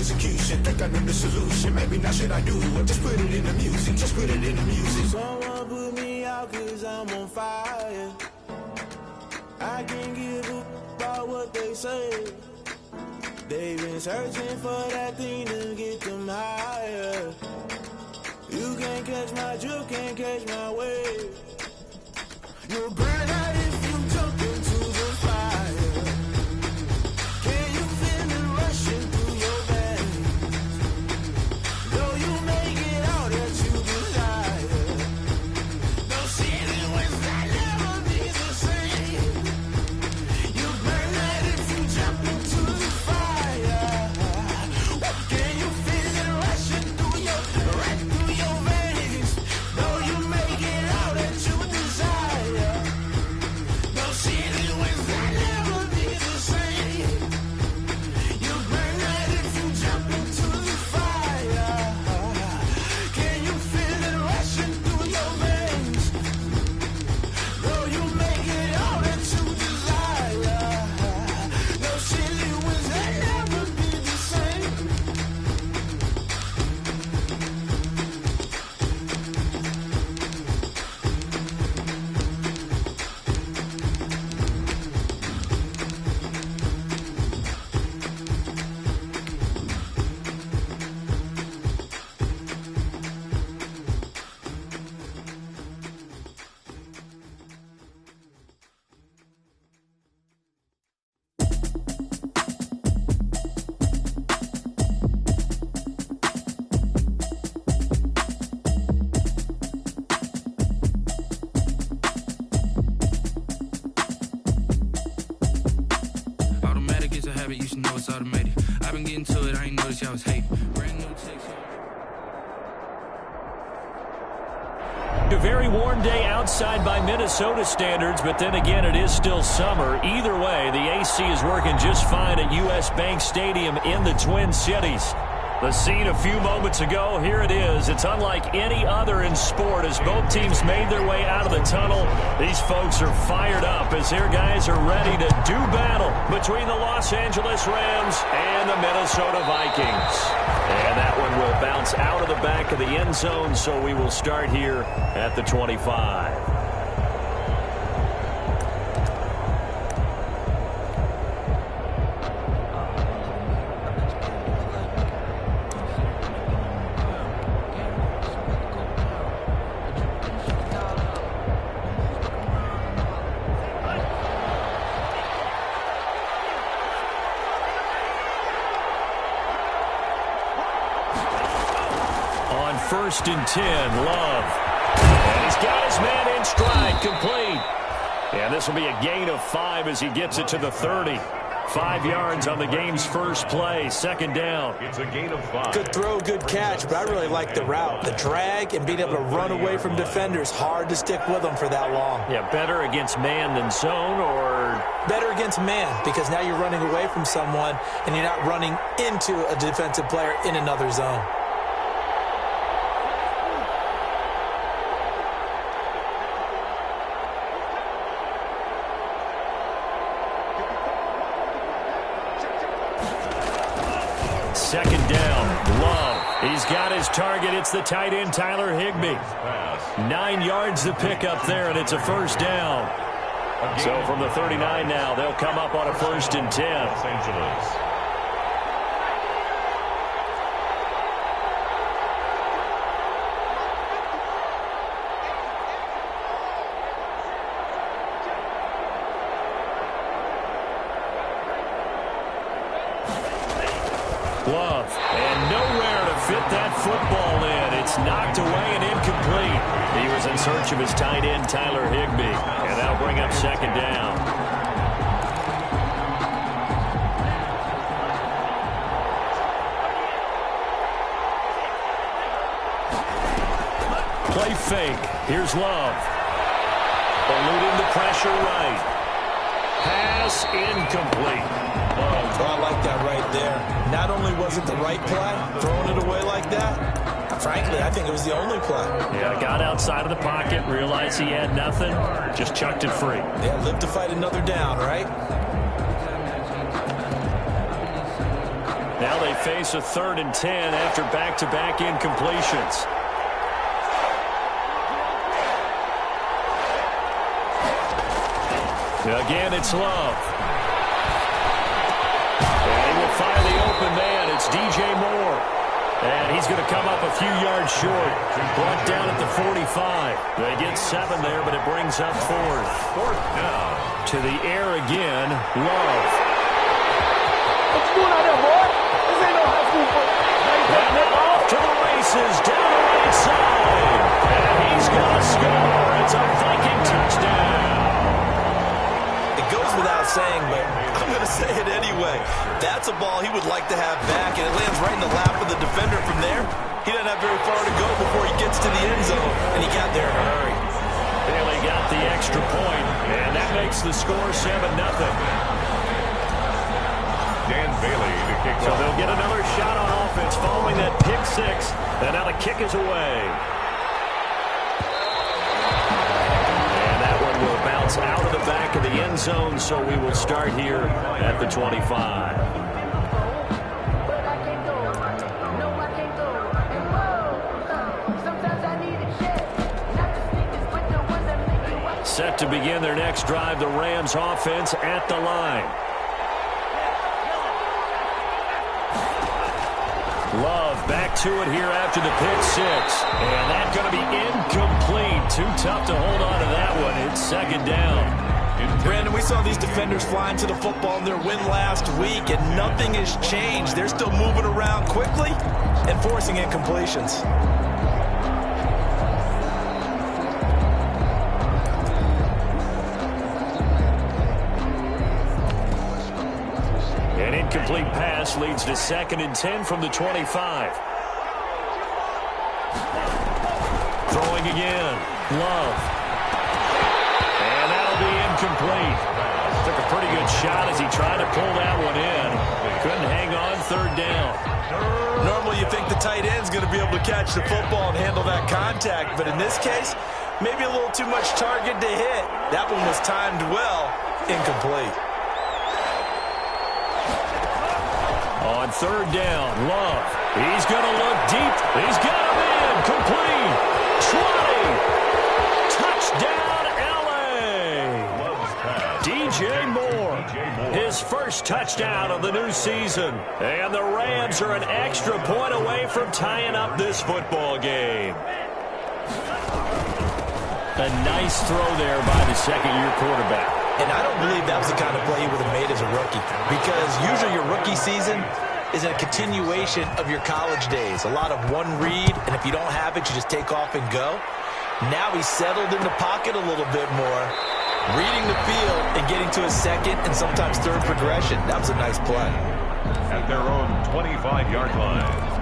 execution. Think I know the solution. Maybe not should I do it? Just put it in the music. Just put it in the music. Someone put me out 'cause I'm on fire. I can't give a about what they say. They've been searching for that thing to get them higher. You can't catch my drift, can't catch my wave. You'll burn out if you jump into the fire. Can you feel it rushing through your veins? Though you make it out that you desire. No city was that never be the same. You burn out if you jump into the fire. Can you feel it rushing through your veins? Though you make it out that you desire. No city was that never be the same. You burn out if you jump into the fire. Can you feel it rushing through your veins? Though you make it out that you desire. No city was that never be the same. Automatic is a habit, you should know it's automated. I've been getting to it, I ain't noticed y'all was hating. Brand new chicks. A very warm day outside by Minnesota standards, but then again, it is still summer. Either way, the AC is working just fine at U.S. Bank Stadium in the Twin Cities. The scene a few moments ago, here it is. It's unlike any other in sport as both teams made their way out of the tunnel. These folks are fired up as their guys are ready to do battle between the Los Angeles Rams and the Minnesota Vikings. And that one will bounce out of the back of the end zone, so we will start here at the 25. First and 10, Love. And he's got his man in stride, complete. And this will be a gain of 5 as he gets it to the 30. 5 yards on the game's first play, second down. It's a gain of 5. Good throw, good catch, but I really like the route. The drag and being able to run away from defenders, hard to stick with them for that long. Yeah, better against man than zone, or? Better against man, because now you're running away from someone and you're not running into a defensive player in another zone. Second down, Love. He's got his target. It's the tight end, Tyler Higbee. 9 yards to pick up there, and it's a first down. So from the 39 now, they'll come up on a first and 10. Los Angeles. Love, and nowhere to fit that football in. It's knocked away and incomplete. He was in search of his tight end, Tyler Higbee, and that'll bring up second down. Play fake. Here's Love. Eluding the pressure right. Pass incomplete. Oh, I like that right there. Not only was it the right play, throwing it away like that, frankly, I think it was the only play. Yeah, got outside of the pocket, realized he had nothing, just chucked it free. Yeah, live to fight another down, right? Now they face a 3rd and 10 after back-to-back incompletions. Again, it's Love. And he will fire the open man. It's DJ Moore. And he's going to come up a few yards short. Brought down at the 45. They get 7 there, but it brings up 4th. 4th down. To the air again, Love. What you doing out there, boy? This ain't no high school football. And they're off to the races down the right side. And he's going to score. It's a Viking touchdown. It goes without saying, but I'm going to say it anyway. That's a ball he would like to have back, and it lands right in the lap of the defender from there. He doesn't have very far to go before he gets to the end zone, and he got there in a hurry. Bailey got the extra point, and that makes the score 7-0. Dan Bailey to kick So off. they'll get another shot on offense following that pick 6, and now the kick is away. And that one will bounce out of the back of the end zone, so we will start here at the 25. Set to begin their next drive, the Rams offense at the line. Love back to it here after the pick 6. And that's going to be incomplete. Too tough to hold on to that one. It's 2nd down. Brandon, we saw these defenders flying to the football in their win last week, and nothing has changed. They're still moving around quickly and forcing incompletions. An incomplete pass leads to 2nd and 10 from the 25. Throwing again. Love. And that'll be incomplete. Took a pretty good shot as he tried to pull that one in. Couldn't hang on. 3rd down. Normally you think the tight end's going to be able to catch the football and handle that contact, but in this case, maybe a little too much target to hit. That one was timed well. Incomplete. On 3rd down, Love. He's going to look deep. He's got him in. Complete. 20. Touchdown, L.A. DJ Moore. His first touchdown of the new season. And the Rams are an extra point away from tying up this football game. A nice throw there by the second-year quarterback. And I don't believe that was the kind of play he would have made as a rookie, because usually your rookie season is a continuation of your college days. A lot of one read, and if you don't have it, you just take off and go. Now he's settled in the pocket a little bit more, reading the field and getting to his 2nd and sometimes 3rd progression. That was a nice play. At their own 25-yard line.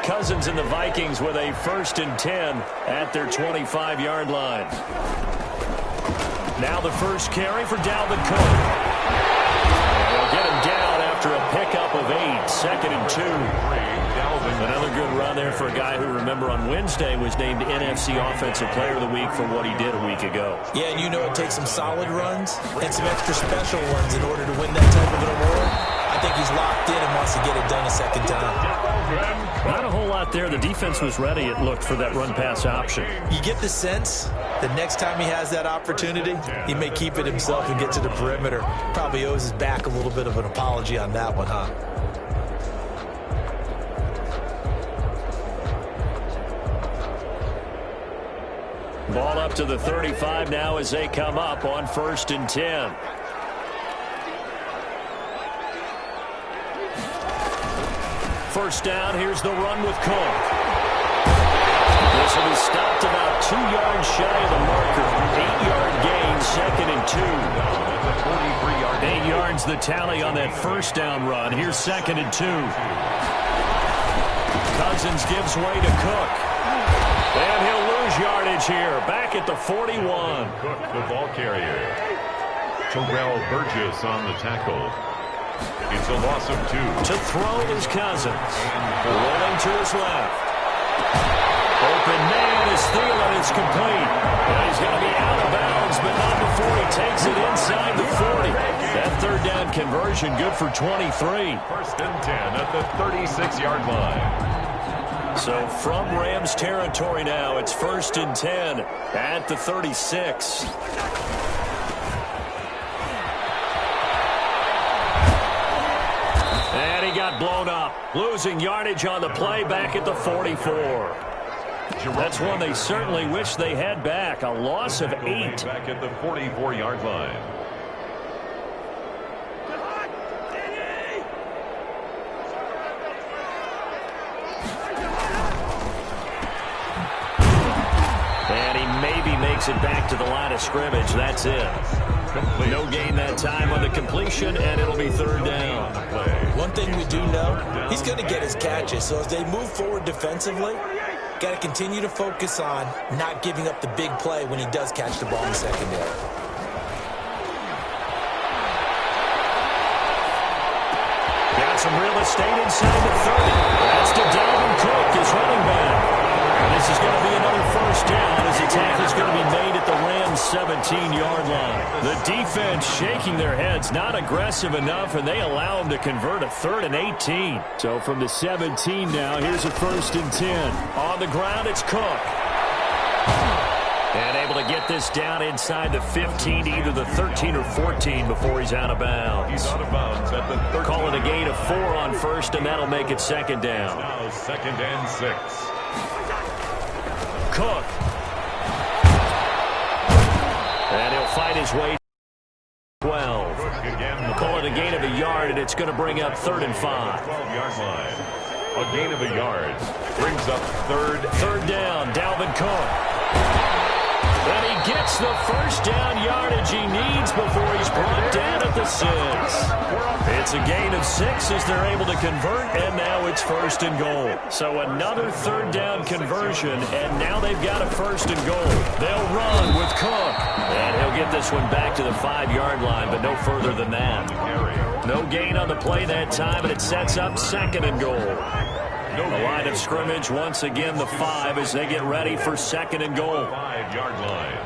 Cousins and the Vikings with a 1st and 10 at their 25-yard line. Now the first carry for Dalvin Cook. They'll get him down after a pickup of 8. 2nd and 2. Another good run there for a guy who, remember, on Wednesday was named NFC Offensive Player of the Week for what he did a week ago. Yeah, and you know it takes some solid runs and some extra special ones in order to win that type of an award. I think he's locked in and wants to get it done a 2nd time. Not a whole lot there. The defense was ready, it looked, for that run-pass option. You get the sense that next time he has that opportunity, he may keep it himself and get to the perimeter. Probably owes his back a little bit of an apology on that one, huh? Ball up to the 35 now as they come up on 1st and 10. First down, here's the run with Cook. This will be stopped about 2 yards shy of the marker. 8-yard gain, 2nd and 2. 8 yards the tally on that first down run. Here's 2nd and 2. Cousins gives way to Cook. And he'll lose yardage here. Back at the 41. Cook, the ball carrier. Terrell Burgess on the tackle. It's a loss of 2. To throw is Cousins. Rolling to his left. and man, is Thielen is complete. And he's going to be out of bounds, but not before he takes it inside the 40. That third down conversion good for 23. First and 10 at the 36-yard line. So from Rams territory now, it's first and 10 at the 36. And he got blown up, losing yardage on the play back at the 44. That's one they certainly wish they had back, a loss of 8. Back at the 44-yard line. Makes it back to the line of scrimmage. That's it. No gain that time on the completion, and it'll be third down. One thing we do know, he's going to get his catches. So as they move forward defensively, got to continue to focus on not giving up the big play when he does catch the ball in the secondary. Got some real estate inside the 30. That's to Dalvin Cook, his running back. This is going to be another first down as the tackle's going to be made at the Rams' 17-yard line. The defense shaking their heads, not aggressive enough, and they allow them to convert a 3rd and 18. So from the 17 now, here's a first and 10. On the ground, it's Cook. And able to get this down inside the 15 to either the 13 or 14 before he's out of bounds. He's out of bounds at the 13. Call it a gain of 4 on first, and that'll make it second down. Now second and 6. Cook. And he'll fight his way to 12. We'll call it a gain of a yard, and it's going to bring up 3rd and 5. 12-yard line. A gain of a yard brings up third down. Dalvin Cook. And he gets the first down yardage he needs before he's brought down at the 6. It's a gain of 6 as they're able to convert, and now it's first and goal. So another third down conversion, and now they've got a first and goal. They'll run with Cook. And he'll get this one back to the 5-yard line, but no further than that. No gain on the play that time, and it sets up second and goal. The line of scrimmage, once again, the 5 as they get ready for second and goal. 5-yard line.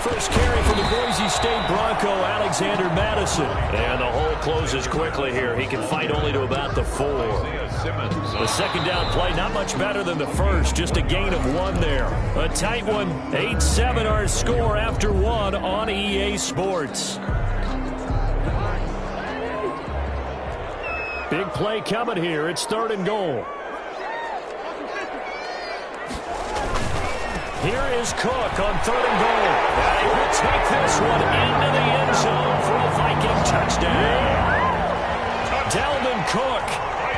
First carry for the Boise State Bronco, Alexander Madison. And the hole closes quickly here. He can fight only to about the 4. The second down play, not much better than the first. Just a gain of 1 there. A tight one. 8-7 our score after 1 on EA Sports. Big play coming here. It's 3rd and goal. Here is Cook on 3rd and goal. And he will take this one into the end zone for a Viking touchdown. Dalvin Cook,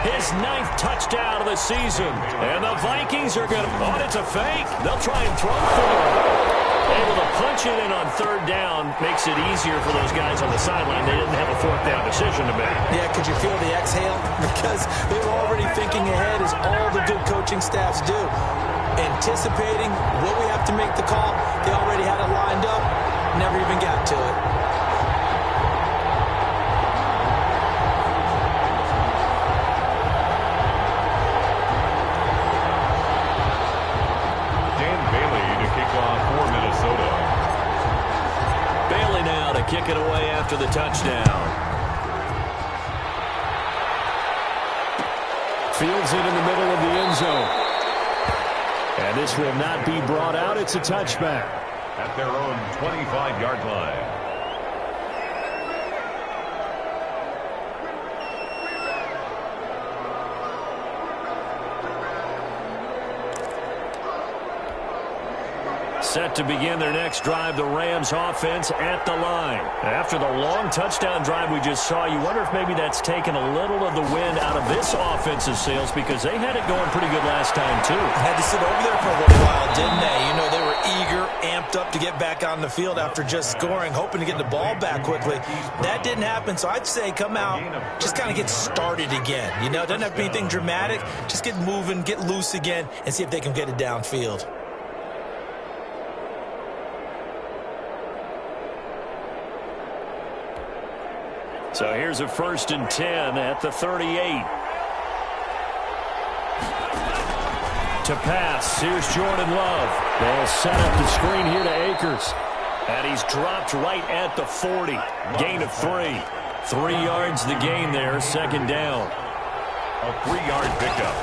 his 9th touchdown of the season. And the Vikings are going to... Oh, it's a fake. They'll try and throw for him. Able to punch it in on 3rd down makes it easier for those guys on the sideline. They didn't have a 4th down decision to make. Yeah, could you feel the exhale? Because they were already thinking ahead, as all the good coaching staffs do. Anticipating, will we have to make the call? They already had it lined up, never even got to it. Kick it away after the touchdown. Fields it in the middle of the end zone. And this will not be brought out. It's a touchback. At their own 25-yard line. Set to begin their next drive, the Rams offense at the line. After the long touchdown drive we just saw, you wonder if maybe that's taken a little of the wind out of this offensive sails, because they had it going pretty good last time too. Had to sit over there for a little while, didn't they? You know, they were eager, amped up to get back on the field after just scoring, hoping to get the ball back quickly. That didn't happen, so I'd say come out, just kind of get started again. You know, it doesn't have to be anything dramatic. Just get moving, get loose again, and see if they can get it downfield. So here's a 1st and 10 at the 38. To pass. Here's Jordan Love. They'll set up the screen here to Akers. And he's dropped right at the 40. Gain of 3. 3 yards the gain there. Second down. A 3-yard pickup.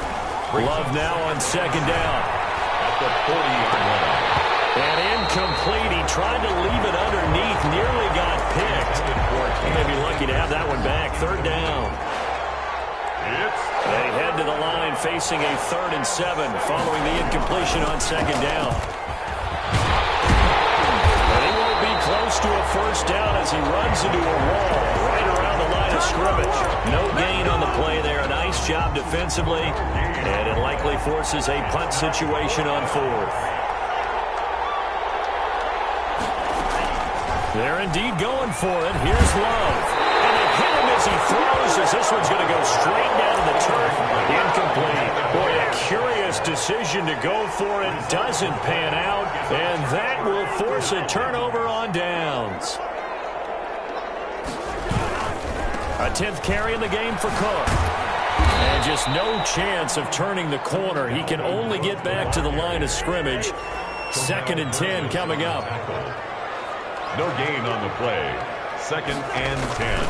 Love now on second down. At the 40-yard line. And incomplete. He tried to leave it underneath. Nearly got picked. He may be lucky to have that one back. Third down. They head to the line facing a 3rd and 7 following the incompletion on second down. But he won't be close to a first down as he runs into a wall right around the line of scrimmage. No gain on the play there. A nice job defensively, and it likely forces a punt situation on 4th. They're indeed going for it. Here's Love. And they hit him as he throws, as this one's going to go straight down to the turf. Incomplete. Boy, a curious decision to go for it. Doesn't pan out. And that will force a turnover on downs. A 10th carry in the game for Cook. And just no chance of turning the corner. He can only get back to the line of scrimmage. 2nd and 10 coming up. No gain on the play. 2nd and 10.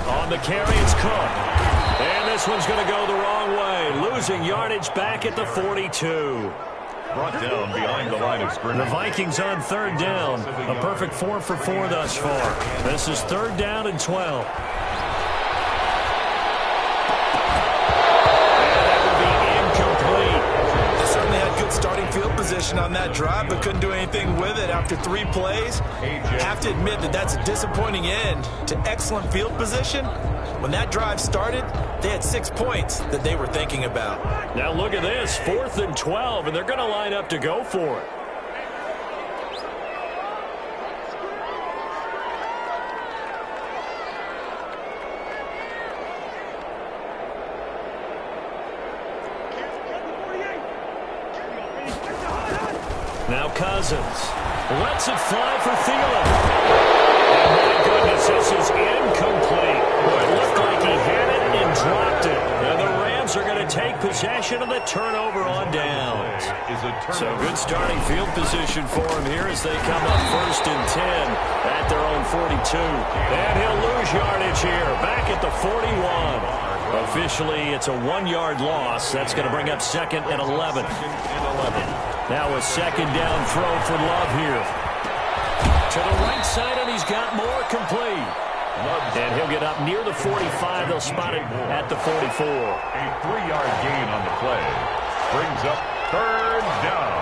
On the carry, it's Cook. And this one's going to go the wrong way. Losing yardage back at the 42. Brought down behind the line of scrimmage. The Vikings on 3rd down. A perfect 4 for 4 thus far. This is 3rd down and 12. Starting field position on that drive, but couldn't do anything with it after 3 plays. Have to admit that that's a disappointing end to excellent field position. When that drive started, they had 6 points that they were thinking about. Now look at this, 4th and 12, and they're going to line up to go for it. Now Cousins lets it fly for Thielen. And my goodness, this is incomplete. Boy, it looked like he had it and dropped it. And the Rams are going to take possession of the turnover on downs. So good starting field position for him here as they come up 1st and 10 at their own 42. And he'll lose yardage here, back at the 41. Officially, it's a 1-yard loss. That's going to bring up 2nd and 11. Now a 2nd down throw for Love here. To the right side, and he's got more complete. And he'll get up near the 45. They'll spot it at the 44. A 3-yard gain on the play. Brings up 3rd down.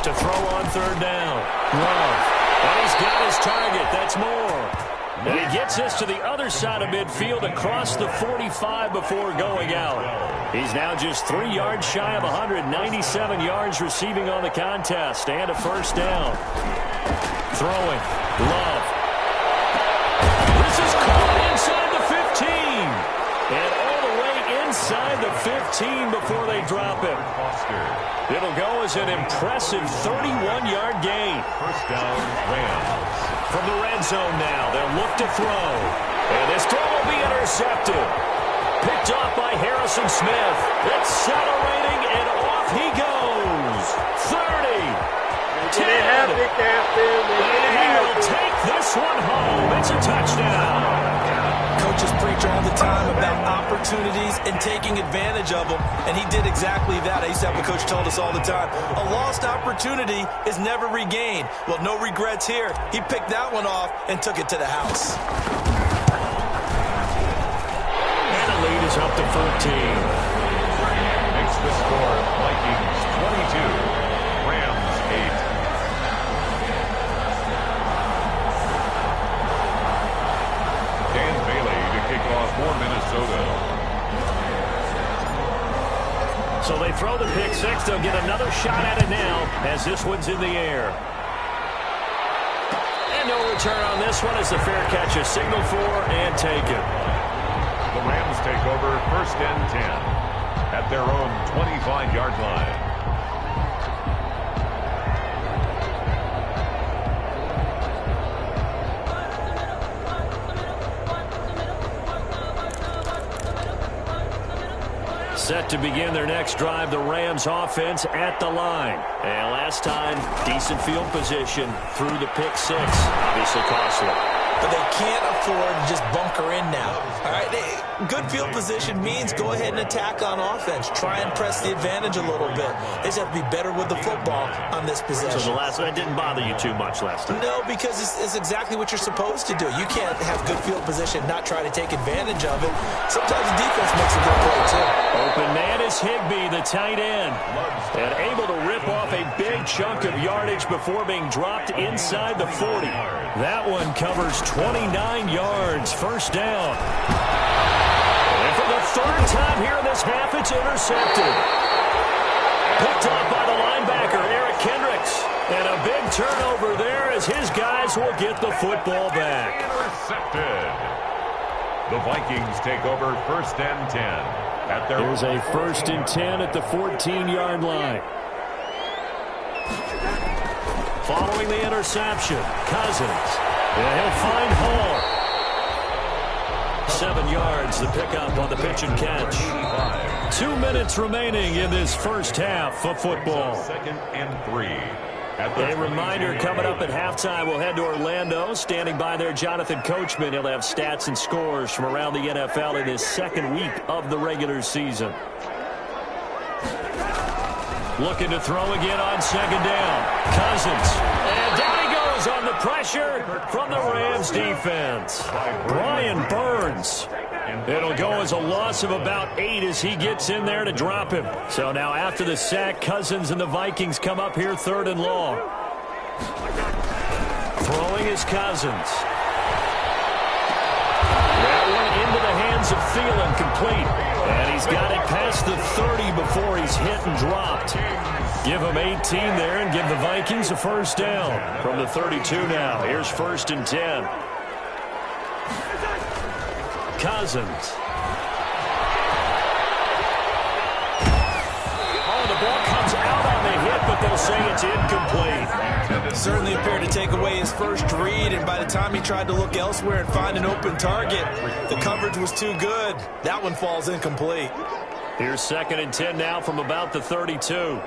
To throw on 3rd down. Love. And he's got his target. That's more. And he gets this to the other side of midfield across the 45 before going out. He's now just 3 yards shy of 197 yards receiving on the contest. And a first down. Throwing. Love. This is caught inside the 15. And all the way inside the 15 before they drop it. It'll go as an impressive 31-yard gain. First down, Rams. From the red zone now, they'll look to throw. And this throw will be intercepted. Picked off by Harrison Smith. Accelerating, and off he goes. 30. 10. And he will take this one home. It's a touchdown. Coaches preach all the time about opportunities and taking advantage of them, and he did exactly that. I used to have a coach told us all the time, a lost opportunity is never regained. Well, no regrets here. He picked that one off and took it to the house. And the lead is up to 14. Makes the score Vikings 22, Rams 8. For Minnesota. So they throw the pick six. They'll get another shot at it now as this one's in the air. And no return on this one as the fair catch is signaled for and taken. The Rams take over 1st and 10 at their own 25-yard line. Set to begin their next drive, the Rams offense at the line. And last time, decent field position through the pick six. Obviously costly. But they can't afford to just bunker in now. All right, good field position means go ahead and attack on offense. Try and press the advantage a little bit. They just have to be better with the football on this possession. So the last one didn't bother you too much last time? No, because it's exactly what you're supposed to do. You can't have good field position and not try to take advantage of it. Sometimes the defense makes a good play, too. Open man is Higbee, the tight end. And able to rip off a big chunk of yardage before being dropped inside the 40. That one covers 29 yards, first down. And for the third time here in this half, it's intercepted. Picked off by the linebacker, Eric Kendricks. And a big turnover there as his guys will get the football back. Intercepted. The Vikings take over first and 10. Here's a first and 10 at the 14-yard line. Following the interception, Cousins. And he'll find Hall. 7 yards, the pickup on the pitch and catch. 2 minutes remaining in this first half of football. Second and 3. A reminder coming up at halftime, we'll head to Orlando. Standing by there, Jonathan Coachman. He'll have stats and scores from around the NFL in his second week of the regular season. Looking to throw again on second down. Cousins. And down he goes on the pressure from the Rams defense. Brian Burns. It'll go as a loss of about 8 as he gets in there to drop him. So now after the sack, Cousins and the Vikings come up here third and long. Throwing is Cousins. That one into the hands of Thielen, complete. And he's got it past the 30 before he's hit and dropped. Give him 18 there and give the Vikings a first down. From the 32 now, here's first and 10. Cousins. Oh, the ball comes out on the hit, but they'll say it's incomplete. Certainly appeared to take away his first read, and by the time he tried to look elsewhere and find an open target, the coverage was too good. That one falls incomplete. Here's second and 10 now from about the 32.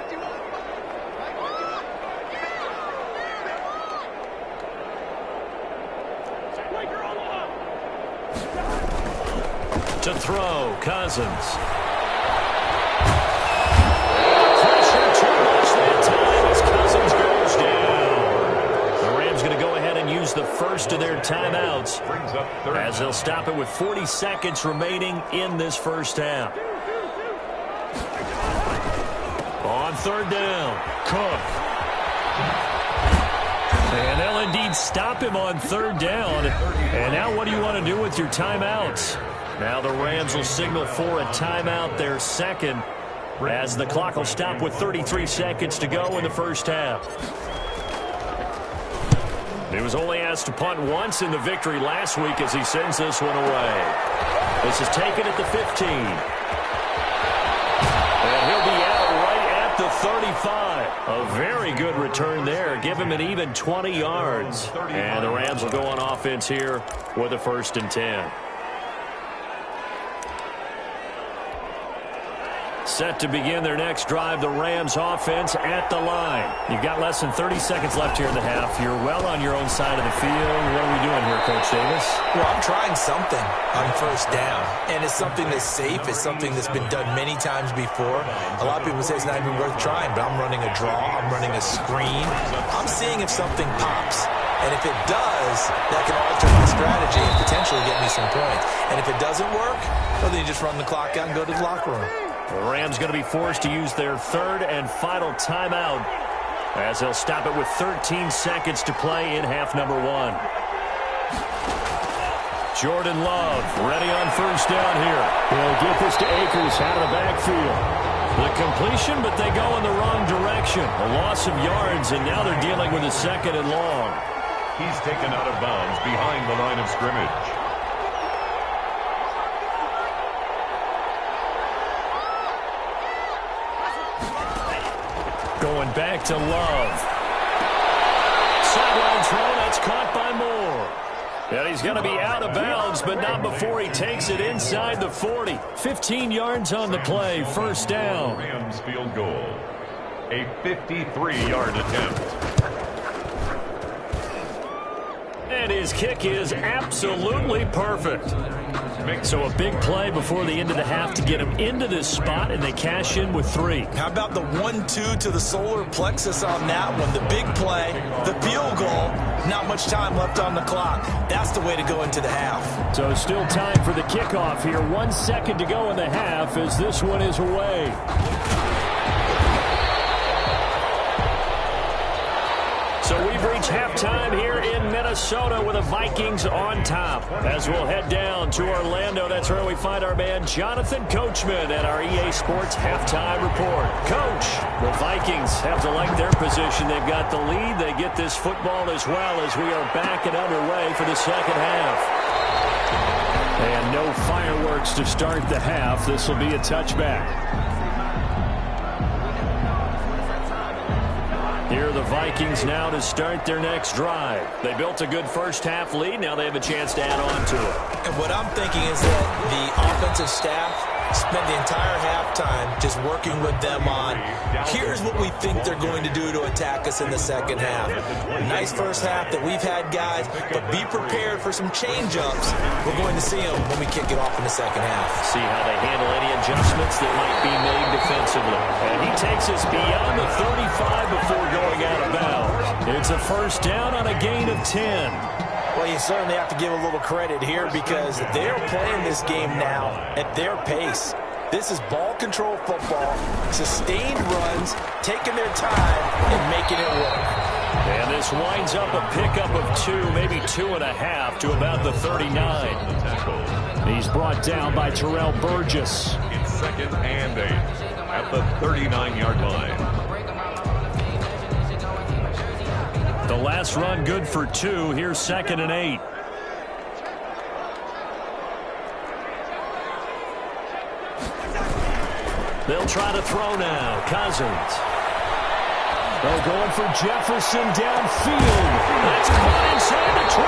To throw, Cousins. Pressure too much that time as Cousins goes down. The Rams going to go ahead and use the first of their timeouts as they'll stop it with 40 seconds remaining in this first half. On third down, Cook. And they'll indeed stop him on third down. And now what do you want to do with your timeouts? Now the Rams will signal for a timeout, their second, as the clock will stop with 33 seconds to go in the first half. He was only asked to punt once in the victory last week as he sends this one away. This is taken at the 15. And he'll be out right at the 35. A very good return there. Give him an even 20 yards. And the Rams will go on offense here with a first and 10. Set to begin their next drive, the Rams offense at the line. You've got less than 30 seconds left here in the half. You're well on your own side of the field. What are we doing here, Coach Davis? Well, I'm trying something on first down, and it's something that's safe. It's something that's been done many times before. A lot of people say it's not even worth trying, but I'm running a draw. I'm running a screen. I'm seeing if something pops. And if it does, that can alter my strategy and potentially get me some points. And if it doesn't work, well, then you just run the clock out and go to the locker room. The Rams going to be forced to use their third and final timeout as they'll stop it with 13 seconds to play in half number 1. Jordan Love ready on first down here. He'll get this to Akers out of the backfield. The completion, but they go in the wrong direction. A loss of yards, and now they're dealing with a second and long. He's taken out of bounds behind the line of scrimmage. Going back to Love. Sideline throw, that's caught by Moore. And he's going to be out of bounds, but not before he takes it inside the 40. 15 yards on the play, first down. Rams field goal. A 53-yard attempt. And his kick is absolutely perfect. So a big play before the end of the half to get him into this spot, and they cash in with 3. How about the 1-2 to the solar plexus on that one? The big play, the field goal, not much time left on the clock. That's the way to go into the half. So still time for the kickoff here. 1 second to go in the half as this one is away. So we've reached halftime here in Minnesota with the Vikings on top. As we'll head down to Orlando, that's where we find our man Jonathan Coachman at our EA Sports Halftime Report. Coach, the Vikings have to like their position. They've got the lead. They get this football as well as we are back and underway for the second half. And no fireworks to start the half. This will be a touchback. Here are the Vikings now to start their next drive. They built a good first-half lead. Now they have a chance to add on to it. And what I'm thinking is that the offensive staff spent the entire halftime just working with them on, here's what we think they're going to do to attack us in the second half. Nice first half that we've had, guys, but be prepared for some change-ups. We're going to see them when we kick it off in the second half. See how they handle any adjustments that might be made defensively. And he takes us beyond the 35 before going out of bounds. It's a first down on a gain of 10. Well, you certainly have to give a little credit here because they're playing this game now at their pace. This is ball control football, sustained runs, taking their time and making it work. And this winds up a pickup of 2, maybe 2.5 to about the 39. He's brought down by Terrell Burgess. It's 2nd and 8 at the 39-yard line. The last run good for 2. Here's 2nd and 8. They'll try to throw now. Cousins. They're going for Jefferson downfield. That's caught inside the 20.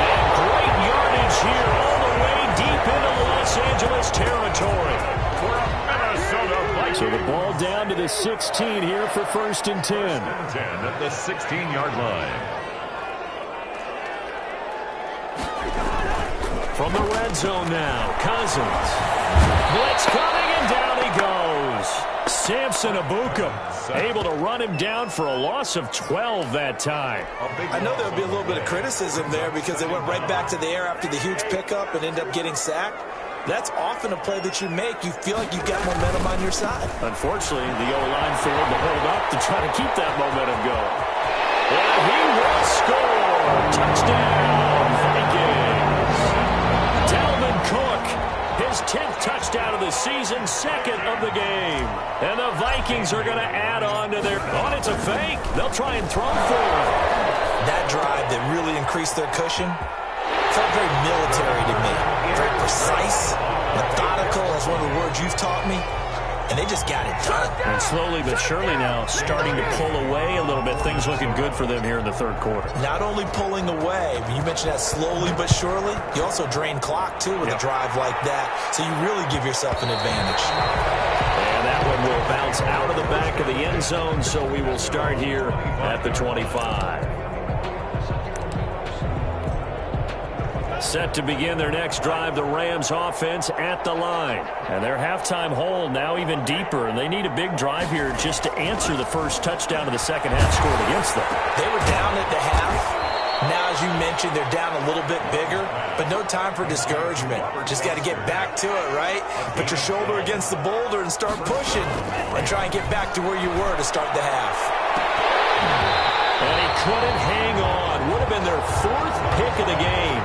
And great yardage here all the way deep into Los Angeles territory. For a Minnesota Vikings. So the ball down to the 16 here for 1st and 10. 10 at the 16-yard line. From the red zone now, Cousins. Blitz coming, and down he goes. Samson Abuka able to run him down for a loss of 12 that time. I know there would be a little bit of criticism there because they went right back to the air after the huge pickup and ended up getting sacked. That's often a play that you make. You feel like you've got momentum on your side. Unfortunately, the O-line failed to hold up to try to keep that momentum going. And he will score. Touchdown, Vikings. Dalvin Cook, his 10th touchdown of the season, 2nd of the game. And the Vikings are going to add on to their... Oh, it's a fake. They'll try and throw for it. That drive that really increased their cushion felt very military to me. Very precise, methodical, that's one of the words you've taught me. And they just got it done. And slowly but surely now starting to pull away a little bit. Things looking good for them here in the third quarter. Not only pulling away, but you mentioned that slowly but surely. You also drain clock, too, with a drive like that. So you really give yourself an advantage. And that one will bounce out of the back of the end zone, so we will start here at the 25. Set to begin their next drive, the Rams offense at the line. And their halftime hole now even deeper, and they need a big drive here just to answer the first touchdown of the second half scored against them. They were down at the half. Now, as you mentioned, they're down a little bit bigger, but no time for discouragement. Just got to get back to it, right? Put your shoulder against the boulder and start pushing and try and get back to where you were to start the half. And he couldn't hang on. Would have been their 4th pick of the game.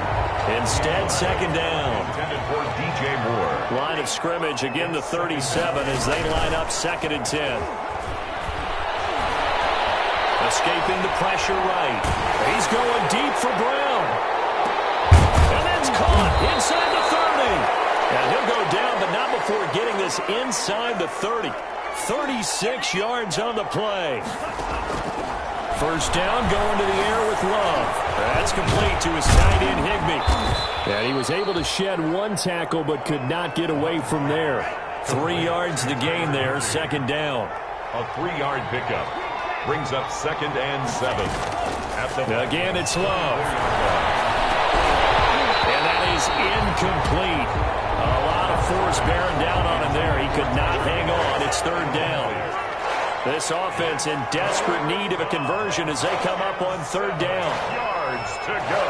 Instead, second down. Intended for DJ Moore. Line of scrimmage, again the 37 as they line up 2nd and 10. Escaping the pressure right. He's going deep for Brown. And that's caught inside the 30. And he'll go down, but not before getting this inside the 30. 36 yards on the play. First down, going to the air with Love. That's complete to his tight end, Higbee. And he was able to shed one tackle but could not get away from there. 3 yards to gain there, second down. A 3-yard pickup brings up 2nd and 7. Again, it's Love. And that is incomplete. A lot of force bearing down on him there. He could not hang on. It's 3rd down. This offense in desperate need of a conversion as they come up on 3rd down. Yards to go.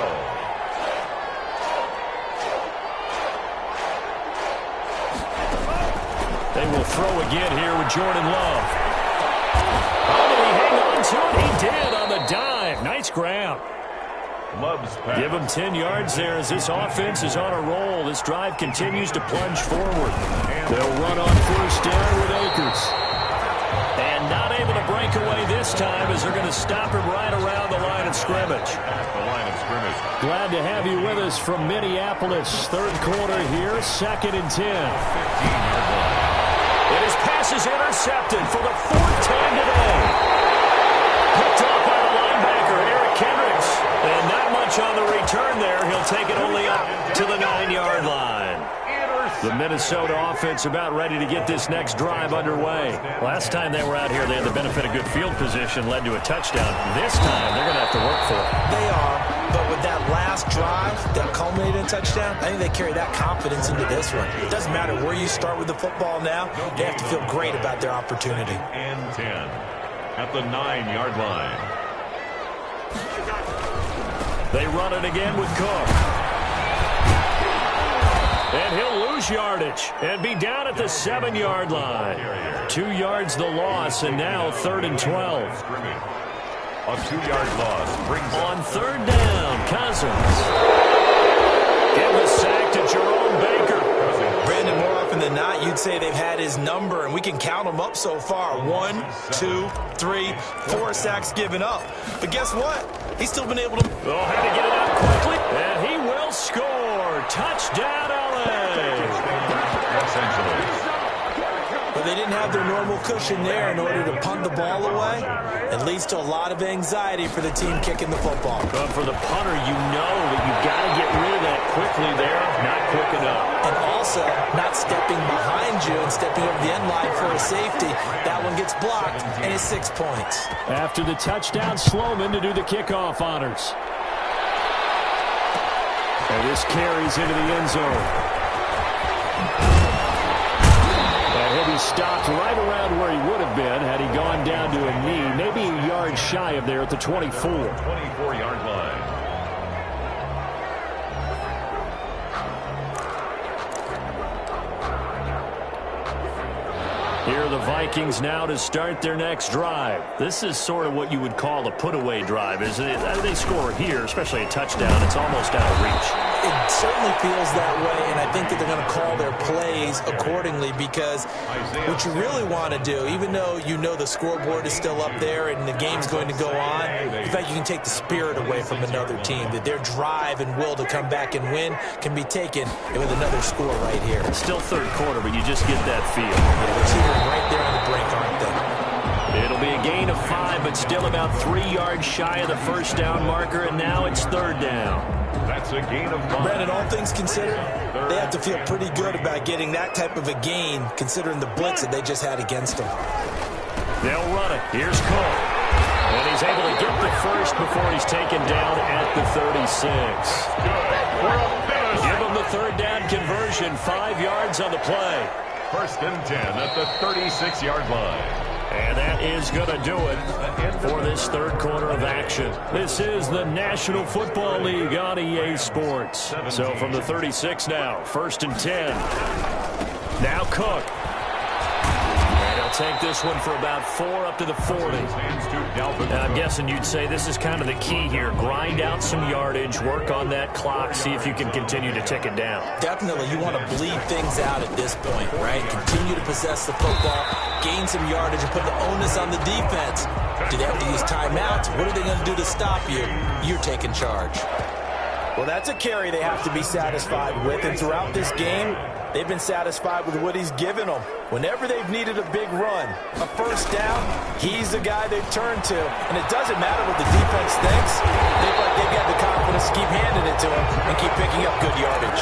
They will throw again here with Jordan Love. Oh, did he hang on to it? He did on the dive. Nice grab. Love's pass. Give him 10 yards there as this offense is on a roll. This drive continues to plunge forward. They'll run on 1st down with Akers. And not able to break away this time as they're going to stop him right around the line of scrimmage. At the line of scrimmage. Glad to have you with us from Minneapolis. 3rd quarter here, 2nd and 10. 15-yard line. And his pass is intercepted for the 4th time today. Picked off by the linebacker, Eric Kendricks. And not much on the return there. He'll take it only up to the 9-yard line. The Minnesota offense about ready to get this next drive underway. Last time they were out here, they had the benefit of good field position, led to a touchdown. This time, they're going to have to work for it. They are, but with that last drive that culminated in a touchdown, I think they carry that confidence into this one. It doesn't matter where you start with the football now. They have to feel great about their opportunity. And 10 at the 9-yard line. They run it again with Cook. And he'll lose yardage and be down at the 7-yard line. 2 yards the loss, and now 3rd and 12. A 2-yard loss brings on 3rd down, Cousins. Give the sack to Jerome Baker. Brandon, more often than not, you'd say they've had his number, and we can count them up so far. 1, 2, 3, 4 sacks given up. But guess what? He's still been able to... Oh, had to get it out quickly. And he will score. Touchdown, L.A. Los Angeles. But they didn't have their normal cushion there in order to punt the ball away. It leads to a lot of anxiety for the team kicking the football. But for the punter, you know that you've got to get rid of that quickly there. Not quick enough. And also, not stepping behind you and stepping over the end line for a safety. That one gets blocked, and it's 6 points. After the touchdown, Sloman to do the kickoff honors. And this carries into the end zone. And he'll be stopped right around where he would have been had he gone down to a knee, maybe a yard shy of there at the 24. 24-yard line. Here are the Vikings now to start their next drive. This is sort of what you would call a put-away drive, isn't it? They score here, especially a touchdown. It's almost out of reach. It certainly feels that way, and I think that they're going to call their plays accordingly because what you really want to do, even though you know the scoreboard is still up there and the game's going to go on, in fact, you can take the spirit away from another team, that their drive and will to come back and win can be taken with another score right here. Still 3rd quarter, but you just get that feel. Yeah, they're teetering right there on the brink, aren't they? It'll be a gain of 5, but still about 3 yards shy of the 1st down marker, and now it's 3rd down. That's a gain of 5. Brandon, all things considered, they have to feel pretty good about getting that type of a gain, considering the blitz that they just had against them. They'll run it. Here's Cole. And he's able to get the first before he's taken down at the 36. Give him the 3rd down conversion. 5 yards on the play. 1st and 10 at the 36-yard line. And that is going to do it for this 3rd quarter of action. This is the National Football League on EA Sports. So from the 36 now, 1st and 10. Now Cook. And he'll take this one for about 4 up to the 40. And I'm guessing you'd say this is kind of the key here. Grind out some yardage, work on that clock, see if you can continue to tick it down. Definitely, you want to bleed things out at this point, right? Continue to possess the football, gain some yardage, and put the onus on the defense. Do they have to use timeouts? What are they going to do to stop you? You're taking charge. Well, that's a carry they have to be satisfied with, and throughout this game, they've been satisfied with what he's given them. Whenever they've needed a big run, a 1st down, he's the guy they've turned to. And it doesn't matter what the defense thinks. They've got the wants to keep handing it to him and keep picking up good yardage.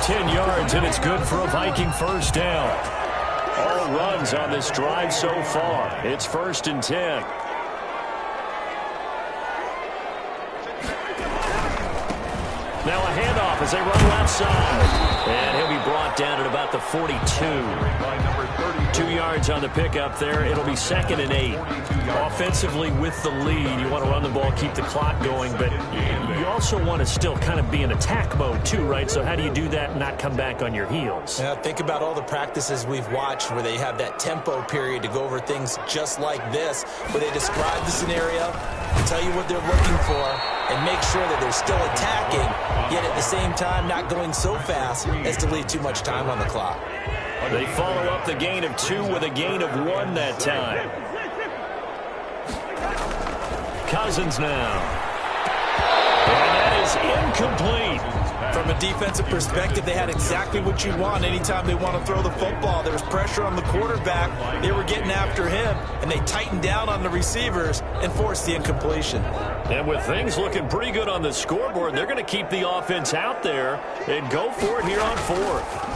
10 yards, and it's good for a Viking first down. All runs on this drive so far. It's 1st and 10. Now a handoff as they run left side. And he'll be brought down at about the 42. 2 yards on the pickup there. It'll be 2nd and 8. Offensively with the lead, you want to run the ball, keep the clock going, but you also want to still kind of be in attack mode too, right? So how do you do that and not come back on your heels? Now, think about all the practices we've watched where they have that tempo period to go over things just like this, where they describe the scenario, tell you what they're looking for, and make sure that they're still attacking, yet at the same time not going so fast as to leave too much time on the clock. They follow up the gain of 2 with a gain of 1 that time. Cousins now. And that is incomplete. From a defensive perspective, they had exactly what you want anytime they want to throw the football. There was pressure on the quarterback. They were getting after him, and they tightened down on the receivers and forced the incompletion. And with things looking pretty good on the scoreboard, they're going to keep the offense out there and go for it here on 4th.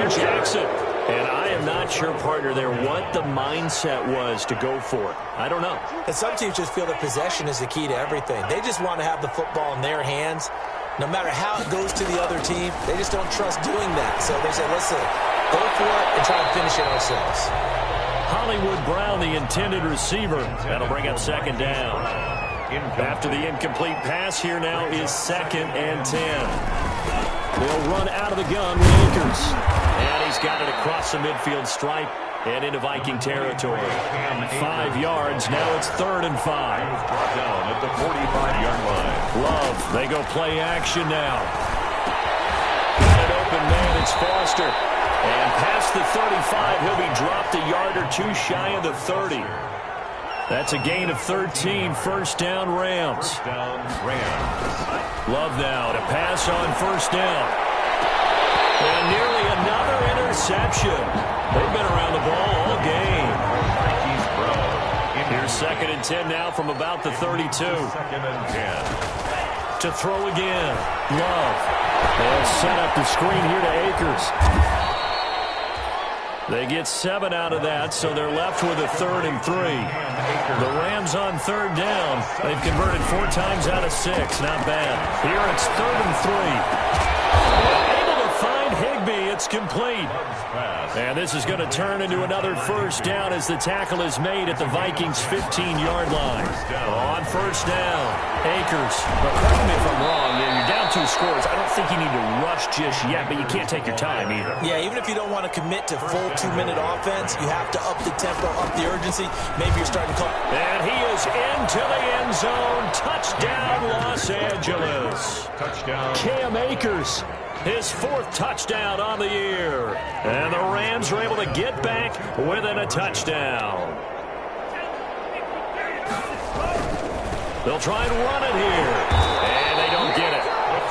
Jackson. And I am not sure, partner, there what the mindset was to go for it. I don't know. And some teams just feel that possession is the key to everything. They just want to have the football in their hands. No matter how it goes to the other team, they just don't trust doing that. So they say, listen, go for it and try to finish it ourselves. Hollywood Brown, the intended receiver. That'll bring up 2nd down. After the incomplete pass, here now is 2nd and 10. They'll run out of the gun with Akers. And he's got it across the midfield stripe and into Viking territory. 5 yards. Now it's 3rd and 5. Brought down at the 45-yard line. Love. They go play action now. Got an open man. It's Foster. And past the 35, he'll be dropped a yard or 2 shy of the 30. That's a gain of 13. 1st down, Rams. First down, Rams. Love now to pass on 1st down. And nearly another interception. They've been around the ball all game. Here's 2nd and 10 now from about the 32. 2nd and 10. To throw again. Love. They'll set up the screen here to Akers. They get 7 out of that, so they're left with a 3rd and 3. The Rams on 3rd down. They've converted 4 times out of 6. Not bad. Here it's 3rd and 3. Able to find Higbee. It's complete. And this is going to turn into another 1st down as the tackle is made at the Vikings' 15-yard line. On 1st down, Akers. But correct me if I'm wrong. You're down 2 scores. I don't think you need to rush just yet, but you can't take your time either. Yeah, even if you don't want to commit to full 2-minute offense, you have to up the tempo, up the urgency. Maybe you're starting to call. And he is into the end zone. Touchdown, Los Angeles. Touchdown. Cam Akers. His 4th touchdown on the year. And the Rams are able to get back within a touchdown. They'll try and run it here. And they don't get it.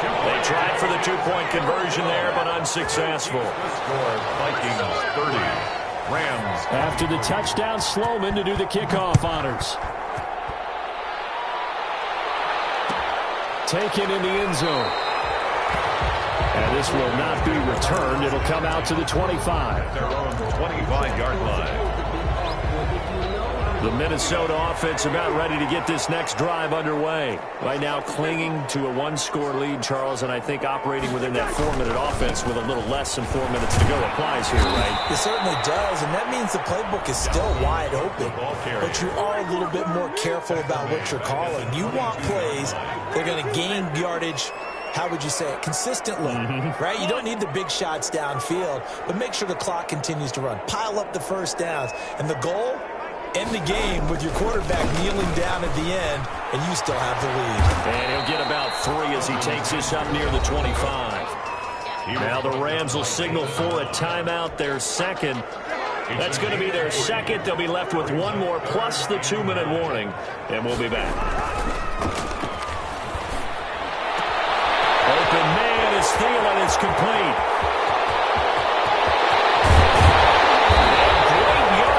They tried for the 2-point conversion there, but unsuccessful. Score, Vikings 30. Rams. After the touchdown, Sloman to do the kickoff honors. Taken in the end zone. And this will not be returned. It'll come out to the 25. Their own 25-yard line. The Minnesota offense about ready to get this next drive underway. Right now clinging to a 1-score lead, Charles, and I think operating within that 4-minute offense with a little less than 4 minutes to go applies here, right? It certainly does, and that means the playbook is still wide open. But you are a little bit more careful about what you're calling. You want plays that are going to gain yardage, how would you say it, consistently, right? You don't need the big shots downfield, but make sure the clock continues to run. Pile up the 1st downs, and the goal, end the game with your quarterback kneeling down at the end, and you still have the lead. And he'll get about 3 as he takes this up near the 25. Now the Rams will signal for a timeout, their 2nd. That's going to be their 2nd. They'll be left with 1 more plus the 2-minute warning, and we'll be back. Open man is Thielen. It's complete. Great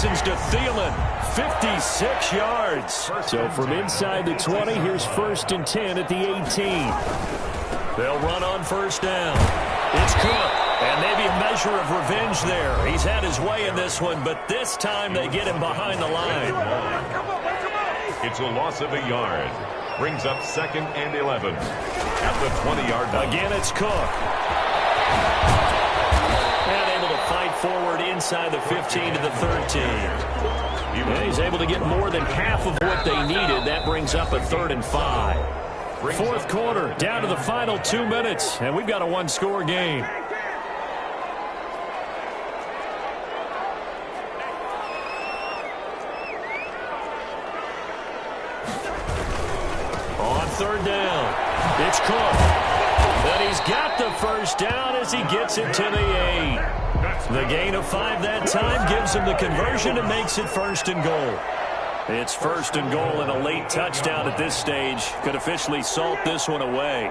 Listens to Thielen. 56 yards. So from inside the 20, here's 1st and 10 at the 18. They'll run on 1st down. It's Cook. And maybe a measure of revenge there. He's had his way in this one, but this time they get him behind the line. It's a loss of a yard. Brings up 2nd and 11 at the 20-yard line. Again, it's Cook. And able to fight forward inside the 15 to the 13. And he's able to get more than half of what they needed. That brings up a 3rd and 5. 4th quarter, down to the final 2 minutes, and we've got a one-score game. On 3rd down, it's Cook. But he's got the 1st down as he gets it to the 8. The gain of 5 that time gives him the conversion and makes it 1st and goal. It's 1st and goal, and a late touchdown at this stage could officially salt this one away.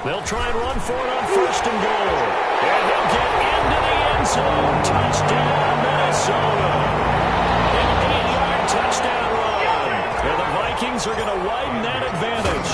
They'll try and run for it on 1st and goal. And he'll get into the end zone. Touchdown, Minnesota. An 8-yard touchdown run. And the Vikings are going to widen that advantage.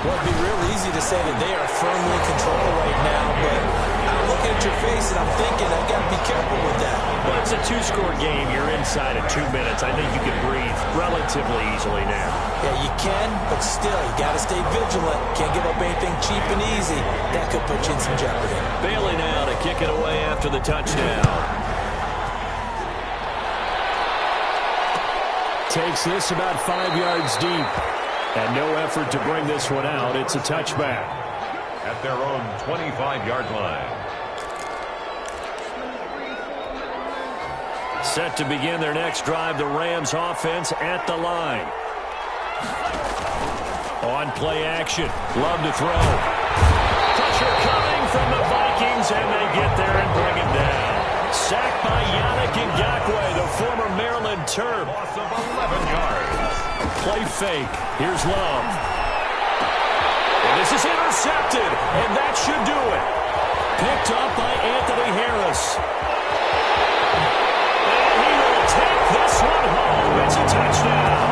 Well, it'd be real easy to say that they are firmly in control right now, but I'm looking at your face and I'm thinking I've got to be careful with that. Well, it's a 2-score game. You're inside of 2 minutes. I think you can breathe relatively easily now. Yeah, you can, but still, you got to stay vigilant. Can't give up anything cheap and easy. That could put you in some jeopardy. Bailey now to kick it away after the touchdown. Takes this about 5 yards deep. And no effort to bring this one out. It's a touchback. At their own 25-yard line. Set to begin their next drive, the Rams offense at the line. On play action. Love to throw. Pressure coming from the Vikings, and they get there and bring him down. Sacked by Yannick Ngakoue, the former Maryland Terp. Loss of 11 yards. Play fake. Here's Love. And this is intercepted, and that should do it. Picked up by Anthony Harris. And he will take this one home. It's a touchdown.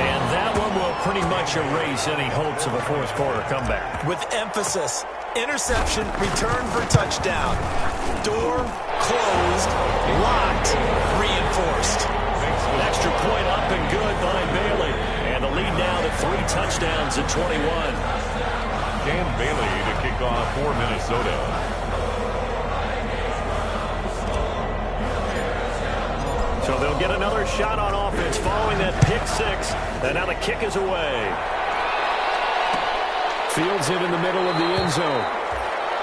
And that one will pretty much erase any hopes of a 4th quarter comeback. With emphasis, interception, return for touchdown. Door closed, locked, reinforced. An extra point up and good by Bailey. And the lead now to 3 touchdowns at 21. Dan Bailey to kick off for Minnesota. So they'll get another shot on offense following that pick 6. And now the kick is away. Fields it in the middle of the end zone.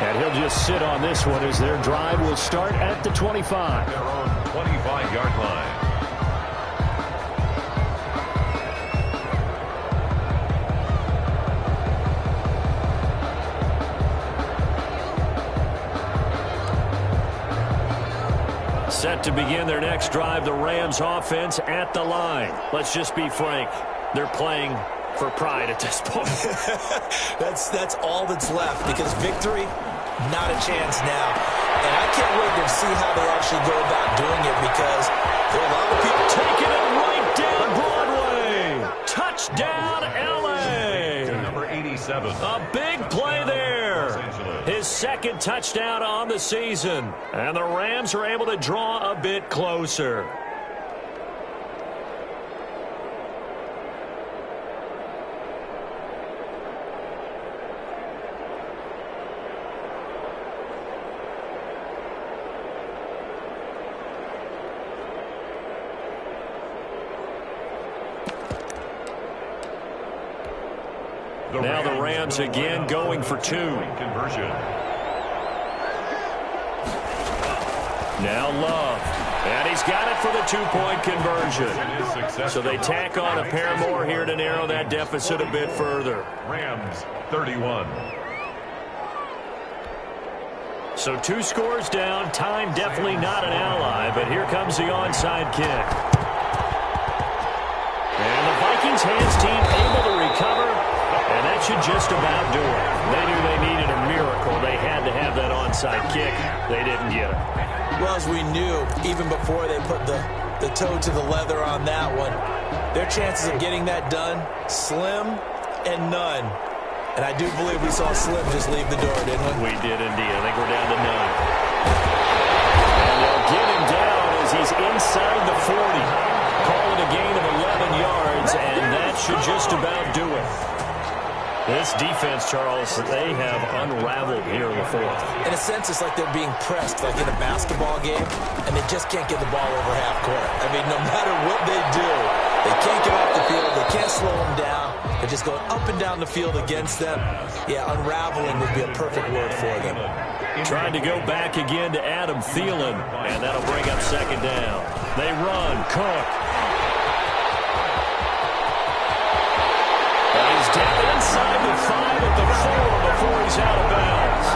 And he'll just sit on this one as their drive will start at the 25. Their own 25-yard line. Set to begin their next drive, the Rams offense at the line. Let's just be frank. They're playing for pride at this point. That's all that's left, because victory, not a chance now. And I can't wait to see how they actually go about doing it, because there are a lot of people taking it right down Broadway. Touchdown, L.A. Number 87. A big play there. His 2nd touchdown on the season. And the Rams are able to draw a bit closer. Now the Rams again going for 2. Conversion. Now Love. And he's got it for the 2-point conversion. So they tack on a pair more here to narrow that deficit a bit further. Rams 31. So 2 scores down. Time definitely not an ally, but here comes the onside kick. And the Vikings hands team able to recover. And that that should just about do it. They knew they needed a miracle. They had to have that onside kick. They didn't get it. Well, as we knew, even before they put the toe to the leather on that one, their chances of getting that done, slim and none. And I do believe we saw Slim just leave the door, didn't we? We did indeed. I think we're down to none. And they'll get him down as he's inside the 40. Call it a gain of 11 yards, and that should just about do it. This defense, Charles, they have unraveled here in the fourth. In a sense, it's like they're being pressed, like in a basketball game, and they just can't get the ball over half court. I mean, no matter what they do, they can't get off the field. They can't slow them down. They're just going up and down the field against them. Yeah, unraveling would be a perfect word for them. Trying to go back again to Adam Thielen, and that'll bring up second down. They run. Cook. And he's down inside the 5 at the 4 before he's out of bounds.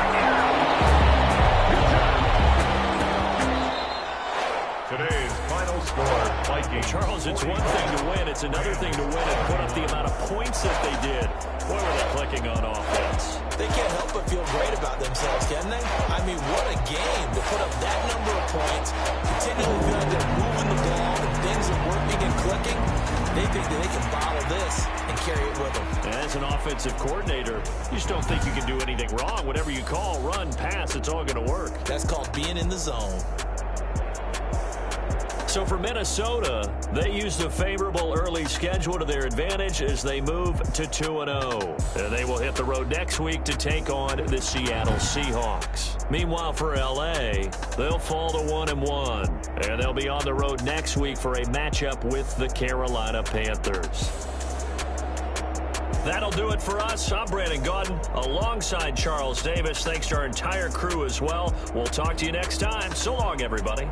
Today's final score, Vikings. Charles, it's one thing to win. It's another thing to win and put up the amount of points that they did. Boy, were they clicking on offense. They can't help but feel great about themselves, can they? I mean, what a game to put up that number of points, continually feel like they're moving the ball and things are working and clicking. They think that they can bottle this and carry it with them. As an offensive coordinator, you just don't think you can do anything wrong. Whatever you call, run, pass, it's all going to work. That's called being in the zone. So for Minnesota, they used a favorable early schedule to their advantage as they move to 2-0. And they will hit the road next week to take on the Seattle Seahawks. Meanwhile, for L.A., they'll fall to 1-1. And they'll be on the road next week for a matchup with the Carolina Panthers. That'll do it for us. I'm Brandon Gaudin alongside Charles Davis. Thanks to our entire crew as well. We'll talk to you next time. So long, everybody.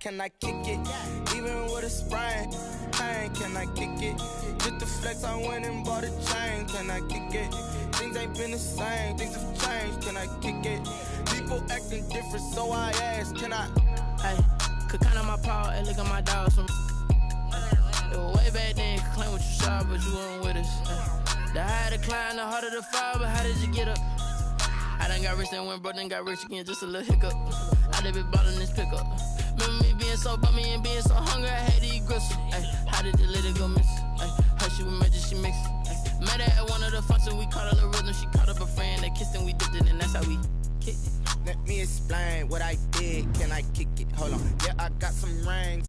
Can I kick it? Even with a sprain, pain, can I kick it? Just the flex, I went and bought a chain. Can I kick it? Things ain't been the same, things have changed. Can I kick it? People acting different, so I asked, can I? Hey, could count on my power and look at my dogs from. It was way back then, could claim what you saw, but you weren't with us. The higher the climb, the harder the fall, but how did you get up? I done got rich and went broke, then got rich again, just a little hiccup. I done been ballin' this pickup. Remember me being so bummy and being so hungry, I had to eat gristle. Ay, how did the lady go miss? Ay, how she was magic, she mixed. Met her at one of the functions, we caught her the rhythm. She caught up a friend, they kissed and we dipped it, and that's how we kicked it. Let me explain what I did. Can I kick it? Hold on. Yeah, I got some rings.